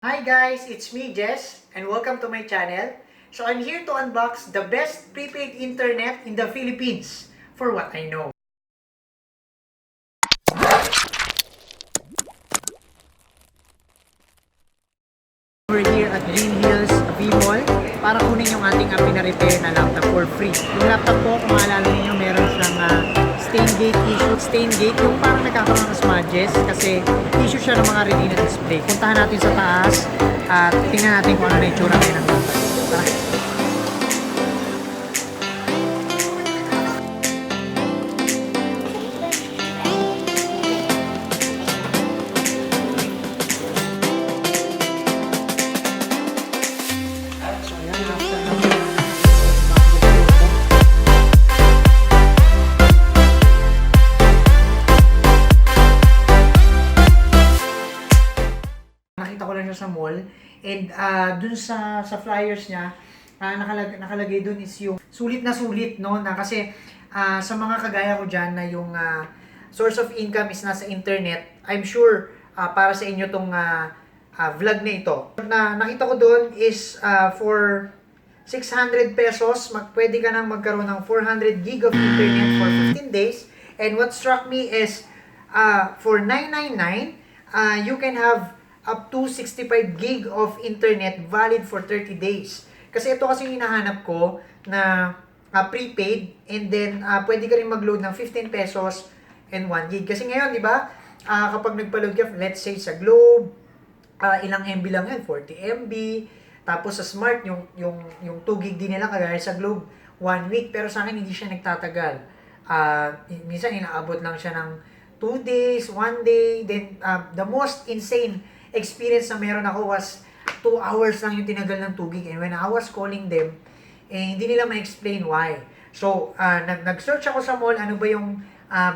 Hi guys, it's me Jess and welcome to my channel. So I'm here to unbox the best prepaid internet in the Philippines for what I know. We're here at Green Hills V-Mall para kunin yung ating pina-repair na laptop for free. Yung laptop ko, kung maalala niyo, meron siyang stain gate issue. Stain gate, yung parang nagkakaroon ng smudges kasi issue siya ng mga retina display. Puntahan natin sa taas at tingnan natin kung ano na itsura ngayon ng laptop. Tara! Nakita ko lang siya sa mall and dun sa flyers niya nakalagay dun is yung sulit no na kasi sa mga kagaya ko diyan na yung source of income is nasa internet. I'm sure para sa inyo tong vlog na ito. Na nakita ko doon is for 600 pesos pwede ka nang magkaroon ng 400 gig of internet for 15 days, and what struck me is for 999 you can have up to 65 gig of internet valid for 30 days. Kasi ito kasi yung hinahanap ko na prepaid, and then pwede ka rin mag-load ng 15 pesos and 1 gig. Kasi ngayon, di ba, kapag nagpa-load ka, let's say sa Globe, ilang MB lang yan, 40 MB. Tapos sa Smart, yung 2 gig din nila, kagaya sa Globe, 1 week. Pero sa akin, hindi siya nagtatagal. Minsan, inaabot lang siya ng 2 days, 1 day. Then, the most insane experience na meron ako was 2 hours lang yung tinagal ng 2 gig. And when I was calling them, hindi nila ma-explain why. So, nag-search ako sa mall, ano ba yung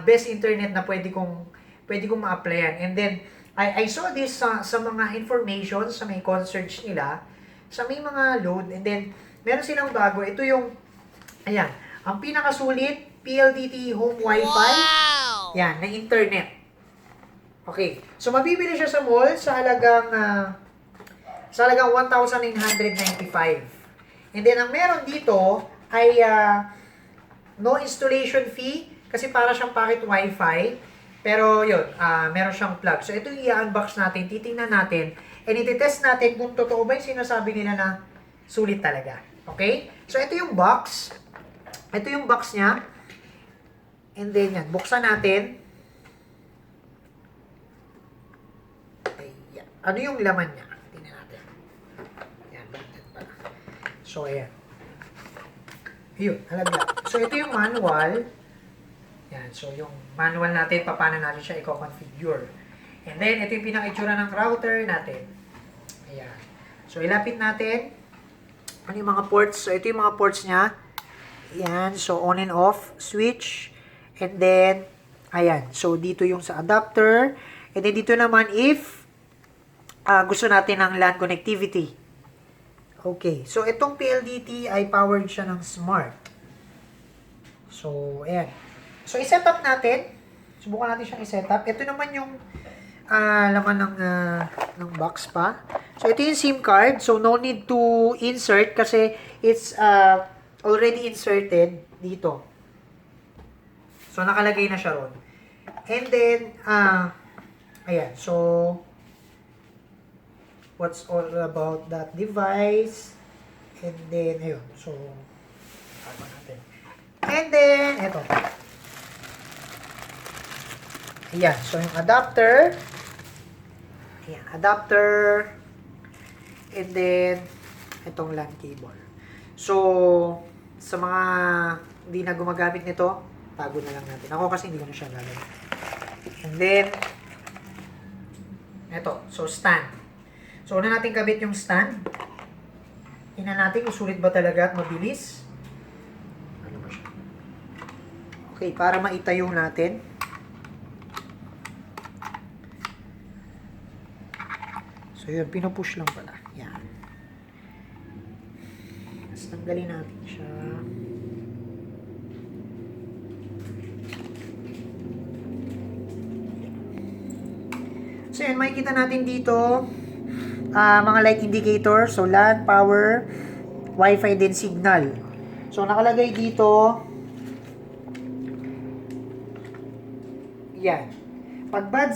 best internet na pwede kong ma-applyan. And then, I saw this sa mga information, sa may concierge nila, sa may mga load. And then, meron silang bago. Ito yung, ayan, ang pinakasulit, PLDT Home Wi-Fi. Wow! Yan, na internet. Okay. So, mabibili siya sa mall sa halagang 1,995. And then, ang meron dito ay no installation fee kasi para siyang pocket Wi-Fi. Pero, yun, meron siyang plug. So, ito yung i-unbox natin, titingnan natin, and iti-test natin kung totoo ba yung sinasabi nila na sulit talaga. Okay? So, ito yung box. Ito yung box niya. And then, yan. Buksan natin. Ano yung laman niya? Tingnan natin. Yan, baliktad pala. So, ayan. Yun, alaglag. So, ito yung manual. Yan, so yung manual natin, paano natin siya i-configure. And then, ito yung pinaka-itsura ng router natin. Ayan. So, ilapit natin. Ano yung mga ports? So, ito yung mga ports niya. Ayan, so on and off, switch. And then, ayan. So, dito yung sa adapter. And then, dito naman if gusto natin ng LAN connectivity. Okay. So, itong PLDT ay powered siya ng Smart. So, ayan. So, i-set up natin. Subukan natin siyang i-set up. Ito naman yung laman ng box pa. So, ito yung SIM card. So, no need to insert kasi it's already inserted dito. So, nakalagay na siya ron. And then, ayan. So, what's all about that device. And then, ayun. So, tama natin. And then, eto. Ayan. So, yung adapter. Ayan. Adapter. And then, itong LAN cable. So, sa mga hindi na gumagamit nito, tago na lang natin. Ako kasi hindi ko na siya gagawin. And then, eto. So, stand. So, una natin kabit yung stand. Tingnan natin kung sulit ba talaga at mabilis. Ano ba siya? Okay, para maitayo natin. So, yun, pinupush lang pala. Yan. Tapos, tanggalin natin siya. So, yun, makikita natin dito mga light indicator. So, LAN, power, Wi-Fi din signal. So, nakalagay dito, yan. Pag bad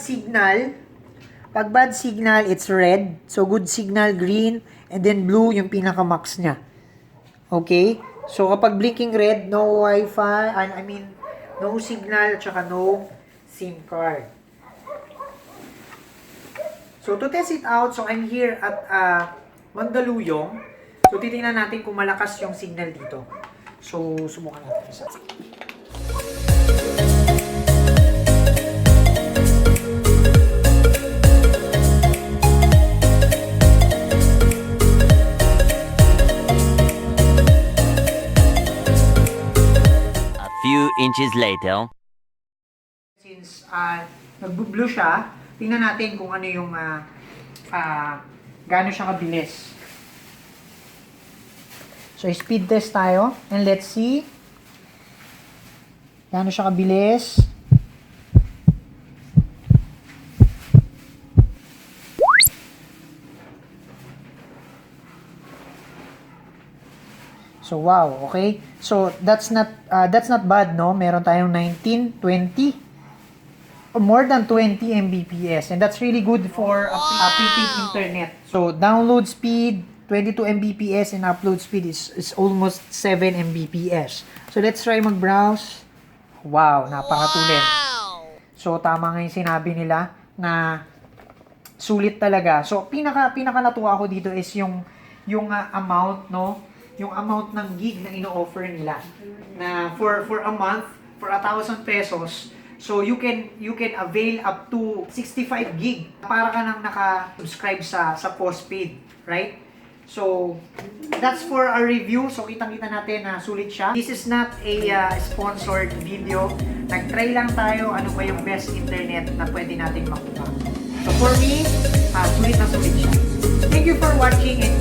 signal, it's red. So, good signal, green. And then, blue, yung pinaka-max niya. Okay? So, kapag blinking red, no Wi-Fi, no signal, at saka no SIM card. So, to test it out, so I'm here at Mandaluyong. So, titingnan natin kung malakas yung signal dito. So, subukan natin isa. Few inches later. Since nagbo-blue siya, tingnan natin kung ano yung gaano siya kabilis. So, speed test tayo. And let's see. Gaano siya kabilis. So, wow, okay. So, that's not bad, no? Meron tayong 19, 20, or more than 20 Mbps. And that's really good for a prepaid internet. So, download speed, 22 Mbps, and upload speed is almost 7 Mbps. So, let's try mag-browse. Wow, napakatulin. So, tama nga yung sinabi nila na sulit talaga. So, pinaka natuwa ako dito is yung amount, no? Yung amount ng gig na ino-offer nila na for a month for 1,000 pesos. So you can avail up to 65 gig para ka nang naka-subscribe sa postpaid, right? So that's for our review. So kitang-kita natin na sulit siya. This is not a sponsored video. Nag-try lang tayo ano ba yung best internet na pwede nating makuha. So for me, sulit na sulit siya. Thank you for watching and